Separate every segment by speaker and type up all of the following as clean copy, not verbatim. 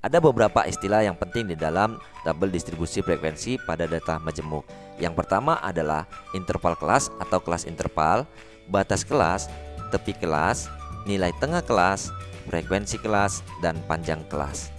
Speaker 1: Ada beberapa istilah yang penting di dalam tabel distribusi frekuensi pada data majemuk. Yang pertama adalah interval kelas atau kelas interval, batas kelas, tepi kelas, nilai tengah kelas, frekuensi kelas, dan panjang kelas.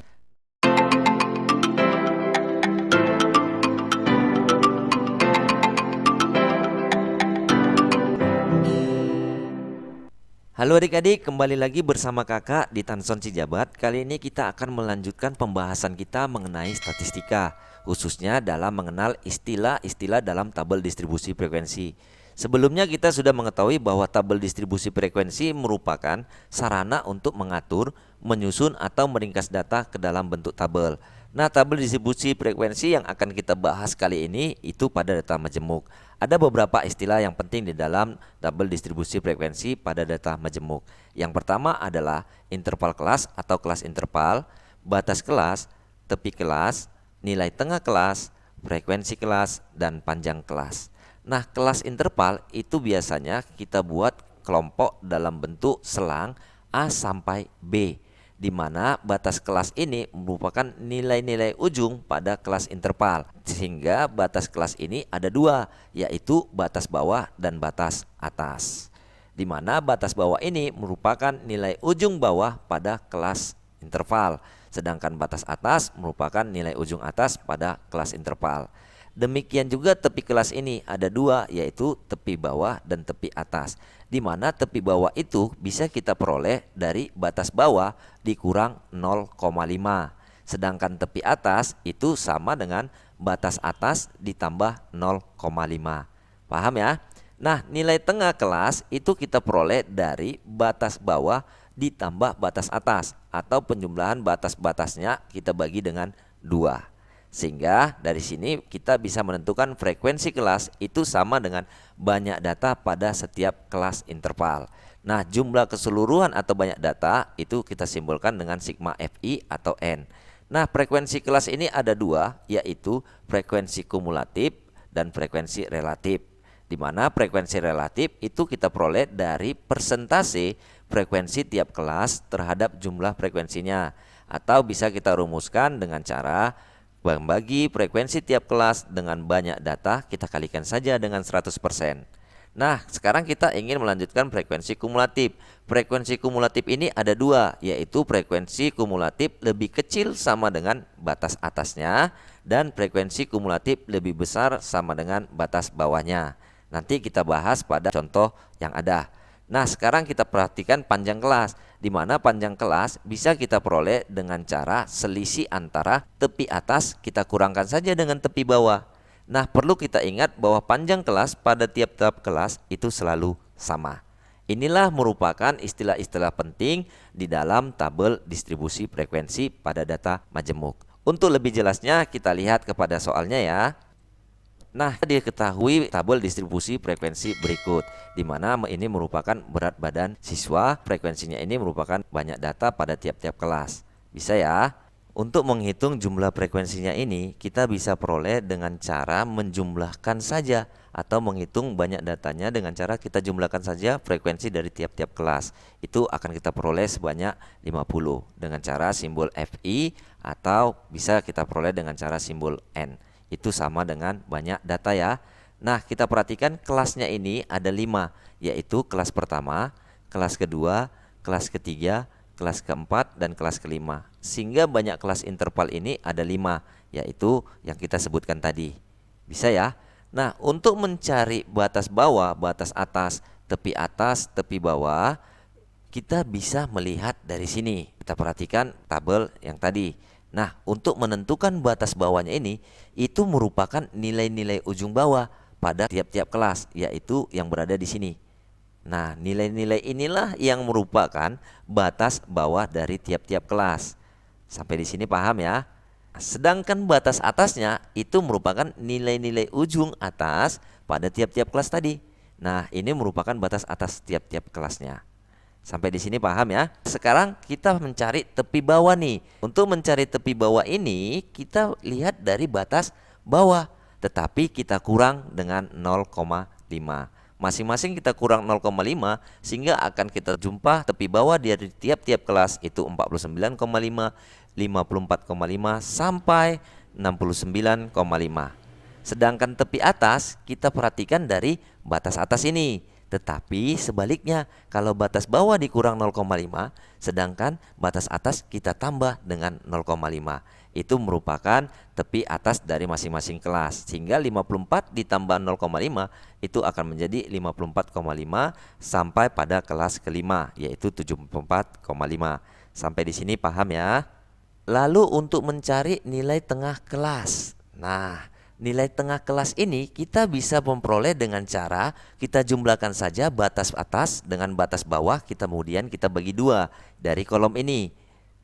Speaker 1: Halo adik-adik, kembali lagi bersama kakak di Tanson Cijabat. Kali ini kita akan melanjutkan pembahasan kita mengenai statistika, khususnya dalam mengenal istilah-istilah dalam tabel distribusi frekuensi. Sebelumnya kita sudah mengetahui bahwa tabel distribusi frekuensi merupakan sarana untuk mengatur, menyusun atau meringkas data ke dalam bentuk tabel. Nah, tabel distribusi frekuensi yang akan kita bahas kali ini itu pada data majemuk. Ada beberapa istilah yang penting di dalam tabel distribusi frekuensi pada data majemuk. Yang pertama adalah interval kelas atau kelas interval, batas kelas, tepi kelas, nilai tengah kelas, frekuensi kelas, dan panjang kelas. Nah, kelas interval itu biasanya kita buat kelompok dalam bentuk selang A sampai B, di mana batas kelas ini merupakan nilai-nilai ujung pada kelas interval. Sehingga batas kelas ini ada dua, yaitu batas bawah dan batas atas. Di mana batas bawah ini merupakan nilai ujung bawah pada kelas interval, sedangkan batas atas merupakan nilai ujung atas pada kelas interval. Demikian juga tepi kelas ini ada dua, yaitu tepi bawah dan tepi atas, di mana tepi bawah itu bisa kita peroleh dari batas bawah dikurang 0,5, sedangkan tepi atas itu sama dengan batas atas ditambah 0,5. Paham ya? Nah, nilai tengah kelas itu kita peroleh dari batas bawah ditambah batas atas, atau penjumlahan batas-batasnya kita bagi dengan 2. Sehingga dari sini kita bisa menentukan frekuensi kelas itu sama dengan banyak data pada setiap kelas interval. Nah, jumlah keseluruhan atau banyak data itu kita simbolkan dengan sigma Fi atau N. Nah, frekuensi kelas ini ada dua, yaitu frekuensi kumulatif dan frekuensi relatif. Di mana frekuensi relatif itu kita peroleh dari persentase frekuensi tiap kelas terhadap jumlah frekuensinya. Atau bisa kita rumuskan dengan cara bagi frekuensi tiap kelas dengan banyak data, kita kalikan saja dengan 100%. Nah, sekarang kita ingin melanjutkan frekuensi kumulatif. Frekuensi kumulatif ini ada dua, yaitu frekuensi kumulatif lebih kecil sama dengan batas atasnya, dan frekuensi kumulatif lebih besar sama dengan batas bawahnya. Nanti kita bahas pada contoh yang ada. Nah, sekarang kita perhatikan panjang kelas, di mana panjang kelas bisa kita peroleh dengan cara selisih antara tepi atas kita kurangkan saja dengan tepi bawah. Nah, perlu kita ingat bahwa panjang kelas pada tiap-tiap kelas itu selalu sama. Inilah merupakan istilah-istilah penting di dalam tabel distribusi frekuensi pada data majemuk. Untuk lebih jelasnya kita lihat kepada soalnya ya. Nah, diketahui tabel distribusi frekuensi berikut, di mana ini merupakan berat badan siswa, frekuensinya ini merupakan banyak data pada tiap-tiap kelas. Bisa ya? Untuk menghitung jumlah frekuensinya ini, kita bisa peroleh dengan cara menjumlahkan saja, atau menghitung banyak datanya dengan cara kita jumlahkan saja frekuensi dari tiap-tiap kelas. Itu akan kita peroleh sebanyak 50 dengan cara simbol Fi, atau bisa kita peroleh dengan cara simbol N. Itu sama dengan banyak data ya. Nah, kita perhatikan kelasnya ini ada 5, yaitu kelas pertama, kelas kedua, kelas ketiga, kelas keempat, dan kelas kelima. Sehingga banyak kelas interval ini ada 5, yaitu yang kita sebutkan tadi. Bisa ya? Nah, untuk mencari batas bawah, batas atas, tepi bawah, kita bisa melihat dari sini. Kita perhatikan tabel yang tadi. Nah, untuk menentukan batas bawahnya ini, itu merupakan nilai-nilai ujung bawah pada tiap-tiap kelas, yaitu yang berada di sini. Nah, nilai-nilai inilah yang merupakan batas bawah dari tiap-tiap kelas. Sampai di sini paham ya? Sedangkan batas atasnya itu merupakan nilai-nilai ujung atas pada tiap-tiap kelas tadi. Nah, ini merupakan batas atas tiap-tiap kelasnya. Sampai di sini paham ya? Sekarang kita mencari tepi bawah nih. Untuk mencari tepi bawah ini kita lihat dari batas bawah, tetapi kita kurang dengan 0,5. Masing-masing kita kurang 0,5 sehingga akan kita jumpa tepi bawah dari tiap-tiap kelas itu 49,5, 54,5 sampai 69,5. Sedangkan tepi atas kita perhatikan dari batas atas ini. Tetapi sebaliknya, kalau batas bawah dikurang 0,5, sedangkan batas atas kita tambah dengan 0,5. Itu merupakan tepi atas dari masing-masing kelas. Sehingga 54 ditambah 0,5 itu akan menjadi 54,5 sampai pada kelas kelima, yaitu 74,5. Sampai di sini paham ya? Lalu untuk mencari nilai tengah kelas. Nah, nilai tengah kelas ini kita bisa memperoleh dengan cara kita jumlahkan saja batas atas dengan batas bawah, kemudian kita bagi dua dari kolom ini.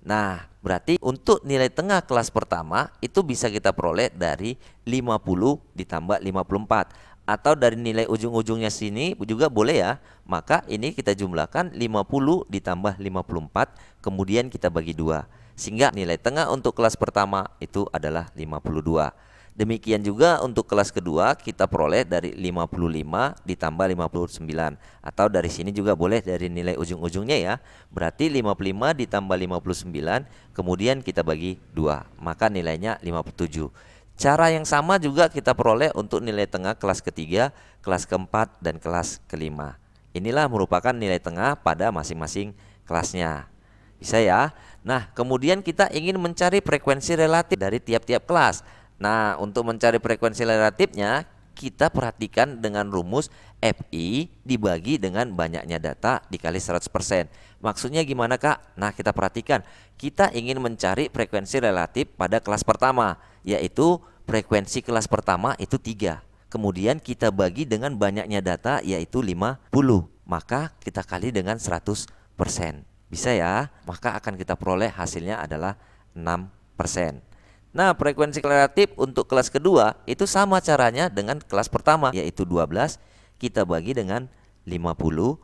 Speaker 1: Nah, berarti untuk nilai tengah kelas pertama itu bisa kita peroleh dari 50 ditambah 54. Atau dari nilai ujung-ujungnya sini juga boleh ya. Maka ini kita jumlahkan 50 ditambah 54, kemudian kita bagi dua. Sehingga nilai tengah untuk kelas pertama itu adalah 52. Demikian juga untuk kelas kedua kita peroleh dari 55 ditambah 59. Atau dari sini juga boleh dari nilai ujung-ujungnya ya. Berarti 55 ditambah 59, kemudian kita bagi 2. Maka nilainya 57. Cara yang sama juga kita peroleh untuk nilai tengah kelas ketiga, kelas keempat, dan kelas kelima. Inilah merupakan nilai tengah pada masing-masing kelasnya. Bisa ya? Nah, kemudian kita ingin mencari frekuensi relatif dari tiap-tiap kelas. Nah, untuk mencari frekuensi relatifnya, kita perhatikan dengan rumus FI dibagi dengan banyaknya data dikali 100%. Maksudnya gimana Kak? Nah, kita perhatikan. Kita ingin mencari frekuensi relatif pada kelas pertama, yaitu frekuensi kelas pertama itu 3. Kemudian kita bagi dengan banyaknya data, yaitu 50. Maka kita kali dengan 100%. Bisa ya? Maka akan kita peroleh hasilnya adalah 6%. Nah, frekuensi relatif untuk kelas kedua itu sama caranya dengan kelas pertama, yaitu 12 kita bagi dengan 50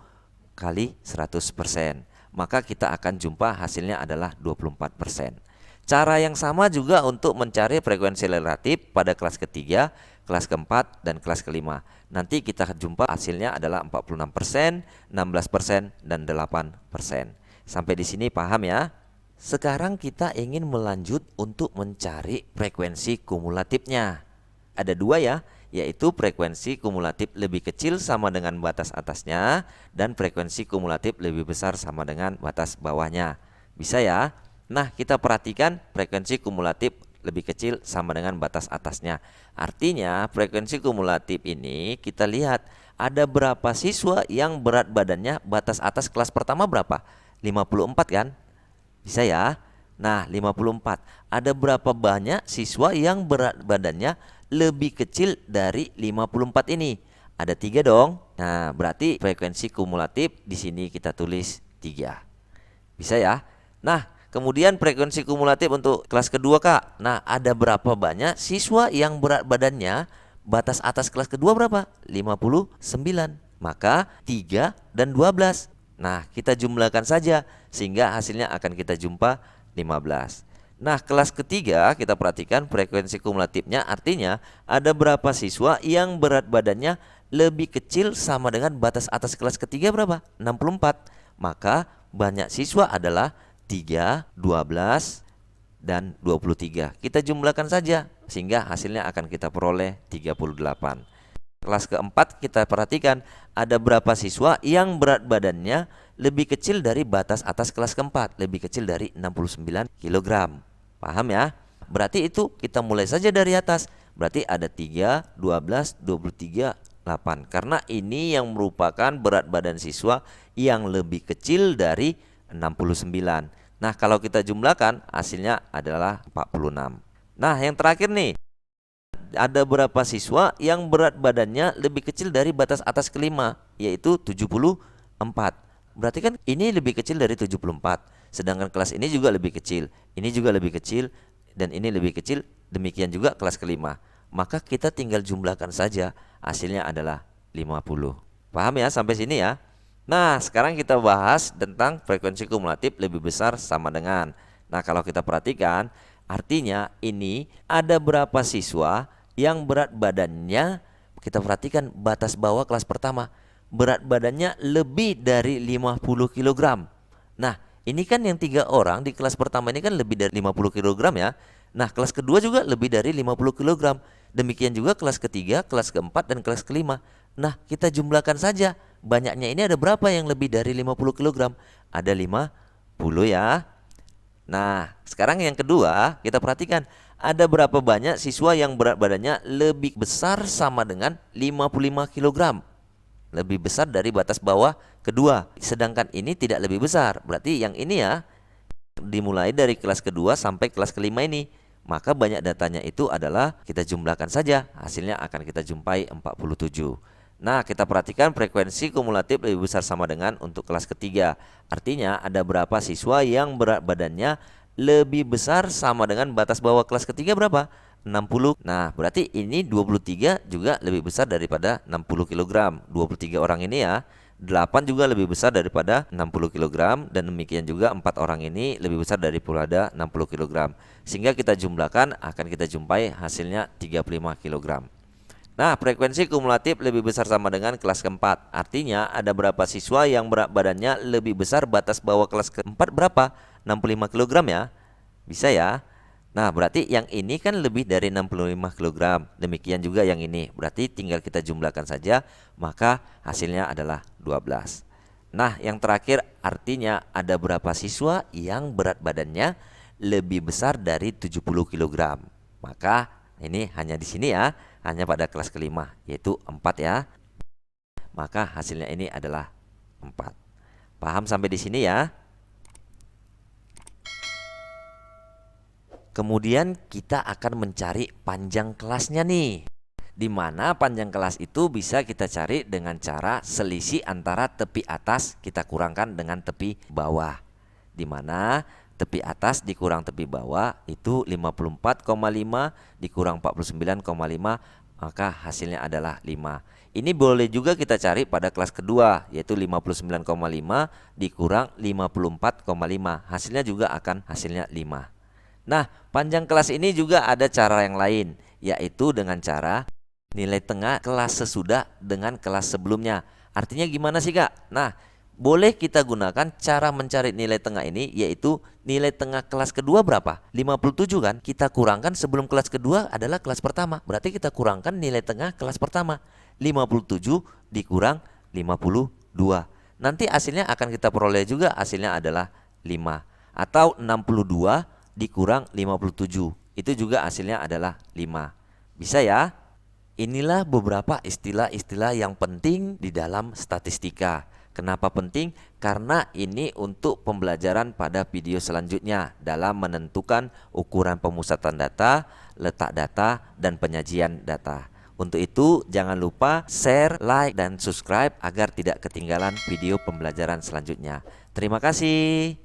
Speaker 1: kali 100%. Maka kita akan jumpa hasilnya adalah 24%. Cara yang sama juga untuk mencari frekuensi relatif pada kelas ketiga, kelas keempat, dan kelas kelima. Nanti kita jumpa hasilnya adalah 46%, 16%, dan 8%. Sampai di sini paham ya? Sekarang kita ingin melanjut untuk mencari frekuensi kumulatifnya. Ada dua ya, yaitu frekuensi kumulatif lebih kecil sama dengan batas atasnya dan frekuensi kumulatif lebih besar sama dengan batas bawahnya. Bisa ya? Nah, kita perhatikan frekuensi kumulatif lebih kecil sama dengan batas atasnya. Artinya frekuensi kumulatif ini kita lihat ada berapa siswa yang berat badannya batas atas kelas pertama berapa? 54 kan? Bisa ya? Nah, 54. Ada berapa banyak siswa yang berat badannya lebih kecil dari 54 ini? Ada 3 dong. Nah, berarti frekuensi kumulatif di sini kita tulis 3. Bisa ya? Nah, kemudian frekuensi kumulatif untuk kelas kedua Kak. Nah, ada berapa banyak siswa yang berat badannya batas atas kelas kedua berapa? 59. Maka 3 dan 12. Nah, kita jumlahkan saja sehingga hasilnya akan kita jumpa 15. Nah, kelas ketiga kita perhatikan frekuensi kumulatifnya, artinya ada berapa siswa yang berat badannya lebih kecil sama dengan batas atas kelas ketiga berapa? 64. Maka banyak siswa adalah 3, 12, dan 23. Kita jumlahkan saja sehingga hasilnya akan kita peroleh 38. Kelas keempat kita perhatikan ada berapa siswa yang berat badannya lebih kecil dari batas atas kelas keempat, lebih kecil dari 69 kg. Paham ya? Berarti itu kita mulai saja dari atas. Berarti ada 3, 12, 23, 8. Karena ini yang merupakan berat badan siswa yang lebih kecil dari 69. Nah, kalau kita jumlahkan hasilnya adalah 46. Nah, yang terakhir nih, ada berapa siswa yang berat badannya lebih kecil dari batas atas kelima, yaitu 74. Berarti kan ini lebih kecil dari 74. Sedangkan kelas ini juga lebih kecil, ini juga lebih kecil, dan ini lebih kecil. Demikian juga kelas kelima. Maka kita tinggal jumlahkan saja, hasilnya adalah 50. Paham ya sampai sini ya? Nah, sekarang kita bahas tentang frekuensi kumulatif lebih besar sama dengan. Nah, kalau kita perhatikan, artinya ini ada berapa siswa yang berat badannya, kita perhatikan batas bawah kelas pertama, berat badannya lebih dari 50 kg. Nah, ini kan yang 3 orang di kelas pertama ini kan lebih dari 50 kg ya. Nah, kelas kedua juga lebih dari 50 kg. Demikian juga kelas ketiga, kelas keempat, dan kelas kelima. Nah, kita jumlahkan saja. Banyaknya ini ada berapa yang lebih dari 50 kg? Ada 50 ya. Nah, sekarang yang kedua, kita perhatikan ada berapa banyak siswa yang berat badannya lebih besar sama dengan 55 kg. Lebih besar dari batas bawah kedua. Sedangkan ini tidak lebih besar. Berarti yang ini ya, dimulai dari kelas kedua sampai kelas kelima ini. Maka banyak datanya itu adalah kita jumlahkan saja. Hasilnya akan kita jumpai 47. Nah, kita perhatikan frekuensi kumulatif lebih besar sama dengan untuk kelas ketiga. Artinya ada berapa siswa yang berat badannya lebih besar sama dengan batas bawah kelas ketiga berapa? 60. Nah, berarti ini 23 juga lebih besar daripada 60 kg. 23 orang ini ya. 8 juga lebih besar daripada 60 kg, dan demikian juga 4 orang ini lebih besar daripada 60 kg. Sehingga kita jumlahkan akan kita jumpai hasilnya 35 kg. Nah, frekuensi kumulatif lebih besar sama dengan kelas keempat. Artinya ada berapa siswa yang berat badannya lebih besar batas bawah kelas keempat berapa? 65 kg ya. Bisa ya. Nah, berarti yang ini kan lebih dari 65 kg. Demikian juga yang ini. Berarti tinggal kita jumlahkan saja, maka hasilnya adalah 12. Nah, yang terakhir artinya ada berapa siswa yang berat badannya lebih besar dari 70 kg. Maka ini hanya di sini ya, hanya pada kelas kelima, yaitu 4 ya. Maka hasilnya ini adalah 4. Paham sampai di sini ya? Kemudian kita akan mencari panjang kelasnya nih. Di mana panjang kelas itu bisa kita cari dengan cara selisih antara tepi atas kita kurangkan dengan tepi bawah. Di mana tepi atas dikurang tepi bawah itu 54,5 dikurang 49,5, maka hasilnya adalah 5. Ini boleh juga kita cari pada kelas kedua, yaitu 59,5 dikurang 54,5. Hasilnya juga akan hasilnya 5. Nah, panjang kelas ini juga ada cara yang lain, yaitu dengan cara nilai tengah kelas sesudah dengan kelas sebelumnya. Artinya gimana sih, Kak? Nah, boleh kita gunakan cara mencari nilai tengah ini, yaitu nilai tengah kelas kedua berapa? 57 kan? Kita kurangkan sebelum kelas kedua adalah kelas pertama. Berarti kita kurangkan nilai tengah kelas pertama. 57 dikurang 52. Nanti hasilnya akan kita peroleh juga, hasilnya adalah 5. Atau 62 dikurang 57. Itu juga hasilnya adalah 5. Bisa ya? Inilah beberapa istilah-istilah yang penting di dalam statistika. Kenapa penting? Karena ini untuk pembelajaran pada video selanjutnya dalam menentukan ukuran pemusatan data, letak data, dan penyajian data. Untuk itu jangan lupa share, like, dan subscribe agar tidak ketinggalan video pembelajaran selanjutnya. Terima kasih.